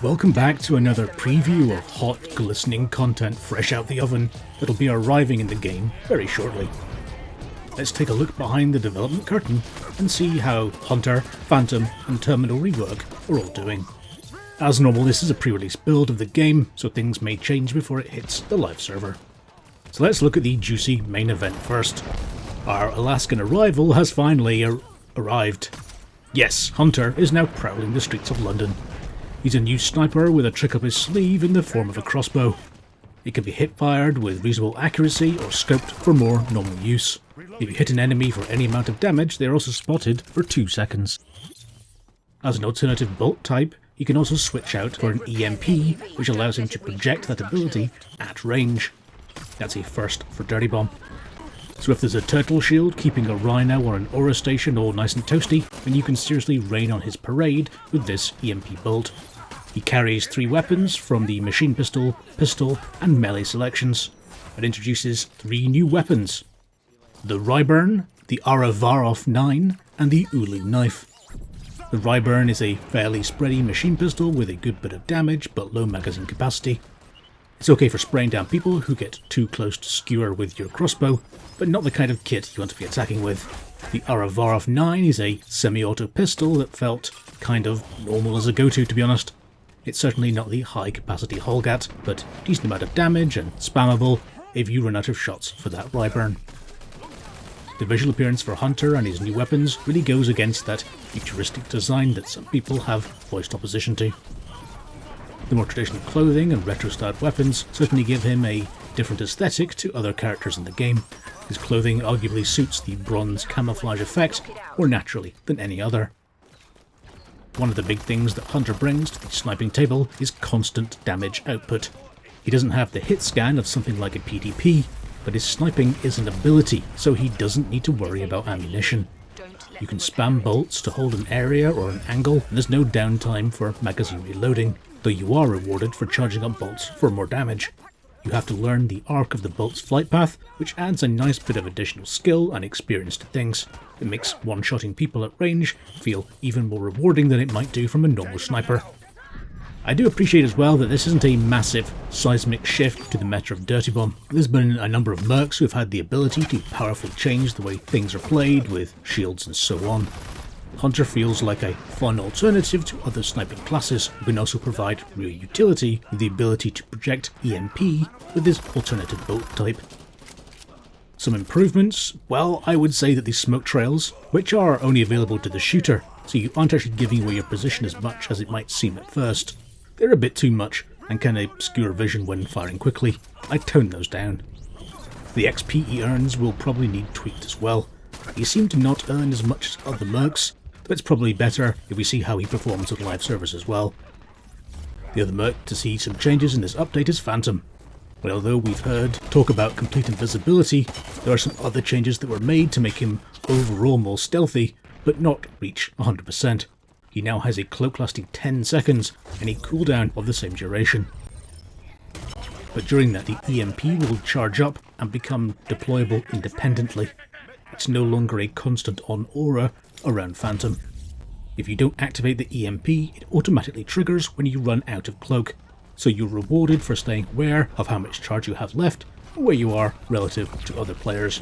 Welcome back to another preview of hot, glistening content fresh out the oven that'll be arriving in the game very shortly. Let's take a look behind the development curtain and see how Hunter, Phantom and Terminal Rework are all doing. As normal, this is a pre-release build of the game, so things may change before it hits the live server. So let's look at the juicy main event first. Our Alaskan arrival has finally arrived. Yes, Hunter is now prowling the streets of London. He's a new sniper with a trick up his sleeve in the form of a crossbow. It can be hip-fired with reasonable accuracy or scoped for more normal use. If you hit an enemy for any amount of damage, they are also spotted for 2 seconds. As an alternative bolt type, he can also switch out for an EMP, which allows him to project that ability at range. That's a first for Dirty Bomb. So if there's a turtle shield keeping a rhino or an aura station all nice and toasty, then you can seriously rain on his parade with this EMP bolt. He carries 3 weapons from the machine pistol, and melee selections. It introduces 3 new weapons: the Ryburn, the Arevarov 9, and the Ulu knife. The Ryburn is a fairly spready machine pistol with a good bit of damage but low magazine capacity. It's okay for spraying down people who get too close to skewer with your crossbow, but not the kind of kit you want to be attacking with. The Arevarov 9 is a semi-auto pistol that felt kind of normal as a go-to be honest. It's certainly not the high-capacity Holgat, but decent amount of damage and spammable if you run out of shots for that Ryburn. The visual appearance for Hunter and his new weapons really goes against that futuristic design that some people have voiced opposition to. The more traditional clothing and retro-styled weapons certainly give him a different aesthetic to other characters in the game. His clothing arguably suits the bronze camouflage effect more naturally than any other. One of the big things that Hunter brings to the sniping table is constant damage output. He doesn't have the hit scan of something like a PDP, but his sniping is an ability, so he doesn't need to worry about ammunition. You can spam bolts to hold an area or an angle, and there's no downtime for magazine reloading, though you are rewarded for charging up bolts for more damage. You have to learn the arc of the bolt's flight path, which adds a nice bit of additional skill and experience to things. It makes one-shotting people at range feel even more rewarding than it might do from a normal sniper. I do appreciate as well that this isn't a massive seismic shift to the meta of Dirty Bomb. There's been a number of mercs who have had the ability to powerfully change the way things are played with shields and so on. Hunter feels like a fun alternative to other sniping classes who can also provide real utility with the ability to project EMP with this alternative bolt type. Some improvements? Well, I would say that the smoke trails, which are only available to the shooter, so you aren't actually giving away your position as much as it might seem at first. They're a bit too much and can obscure vision when firing quickly. I toned those down. The XP he earns will probably need tweaked as well. He seemed to not earn as much as other mercs, but it's probably better if we see how he performs on live servers as well. The other merc to see some changes in this update is Phantom. But although we've heard talk about complete invisibility, there are some other changes that were made to make him overall more stealthy, but not reach 100%. He now has a cloak lasting 10 seconds and a cooldown of the same duration. But during that, the EMP will charge up and become deployable independently. It's no longer a constant on aura around Phantom. If you don't activate the EMP, it automatically triggers when you run out of cloak, so you're rewarded for staying aware of how much charge you have left and where you are relative to other players.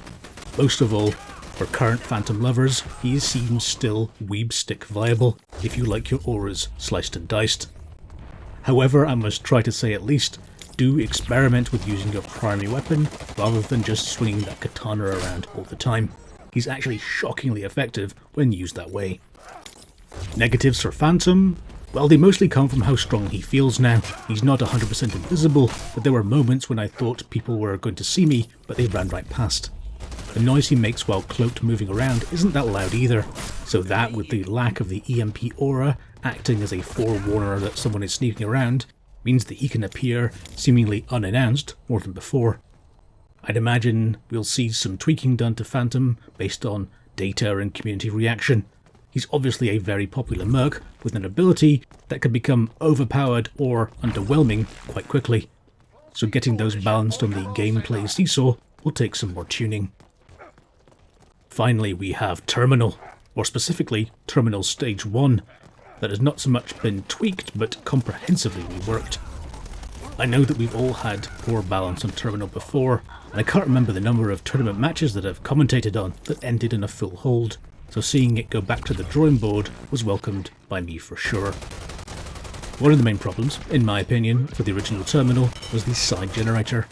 Most of all, for current Phantom lovers, he seems still weeb stick viable if you like your auras sliced and diced. However, I must try to say at least, do experiment with using your primary weapon rather than just swinging that katana around all the time. He's actually shockingly effective when used that way. Negatives for Phantom? Well, they mostly come from how strong he feels now. He's not 100% invisible, but there were moments when I thought people were going to see me, but they ran right past. The noise he makes while cloaked moving around isn't that loud either, so that with the lack of the EMP aura acting as a forewarner that someone is sneaking around, means that he can appear seemingly unannounced more than before. I'd imagine we'll see some tweaking done to Phantom based on data and community reaction. He's obviously a very popular merc with an ability that can become overpowered or underwhelming quite quickly, so getting those balanced on the gameplay seesaw will take some more tuning. Finally, we have Terminal, or specifically Terminal Stage 1. that has not so much been tweaked but comprehensively reworked. I know that we've all had poor balance on Terminal before, and I can't remember the number of tournament matches that I've commentated on that ended in a full hold, so seeing it go back to the drawing board was welcomed by me for sure. One of the main problems, in my opinion, for the original Terminal was the side generator.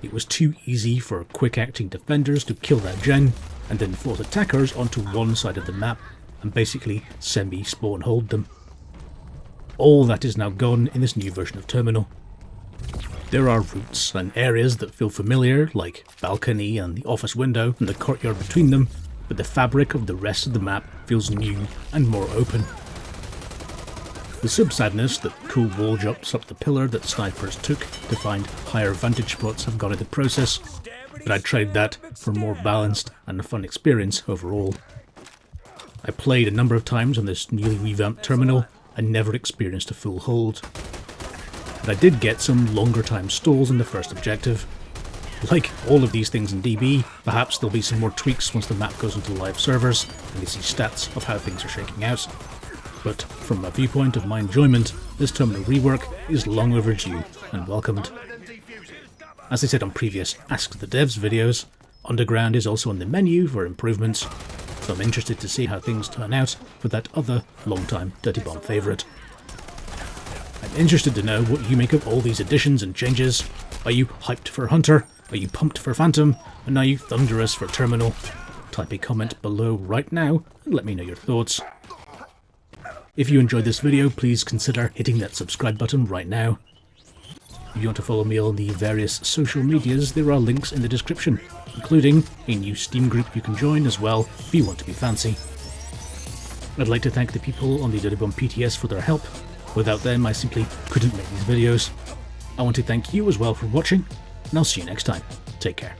It was too easy for quick-acting defenders to kill that gen, and then force attackers onto one side of the map, and basically semi-spawn hold them. All that is now gone in this new version of Terminal. There are routes and areas that feel familiar, like balcony and the office window and the courtyard between them, but the fabric of the rest of the map feels new and more open. The sub-sadness that cool wall jumps up the pillar that snipers took to find higher vantage spots have gone in the process, but I'd trade that for a more balanced and a fun experience overall. I played a number of times on this newly revamped Terminal and never experienced a full hold. But I did get some longer time stalls in the first objective. Like all of these things in DB, perhaps there'll be some more tweaks once the map goes into live servers and you see stats of how things are shaking out. But from a viewpoint of my enjoyment, this Terminal rework is long overdue and welcomed. As I said on previous Ask the Devs videos, Underground is also on the menu for improvements, so I'm interested to see how things turn out for that other long-time Dirty Bomb favourite. I'm interested to know what you make of all these additions and changes. Are you hyped for Hunter? Are you pumped for Phantom? And are you thunderous for Terminal? Type a comment below right now and let me know your thoughts. If you enjoyed this video, please consider hitting that subscribe button right now. If you want to follow me on the various social medias, there are links in the description, including a new Steam group you can join as well if you want to be fancy. I'd like to thank the people on the Dirty Bomb PTS for their help. Without them, I simply couldn't make these videos. I want to thank you as well for watching, and I'll see you next time. Take care.